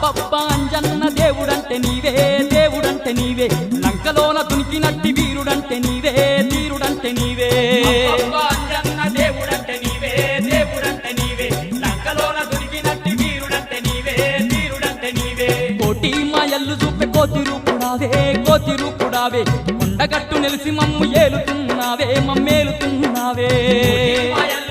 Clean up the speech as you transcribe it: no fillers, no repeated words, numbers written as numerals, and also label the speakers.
Speaker 1: అబ్బబ్బా అంజన్న దేవుడంటే నీవే దేవుడంటే నీవే లంకలోన దునికినట్టి వీరుడంటే నీవే వీరుడంటే నీవే
Speaker 2: అంజన్న దేవుడంటే నీవే దేవుడంటే నీవే లంకలోన దొరికినట్టి వీరుడంటే నీవే వీరుడంటే నీవే
Speaker 1: కోటి మాయల్లు చూపే కోతి రూపుడావే కొండగట్టు నెలిసి మమ్ము ఏలుతున్నావే మమ్మేలుతున్నావే
Speaker 2: మాయల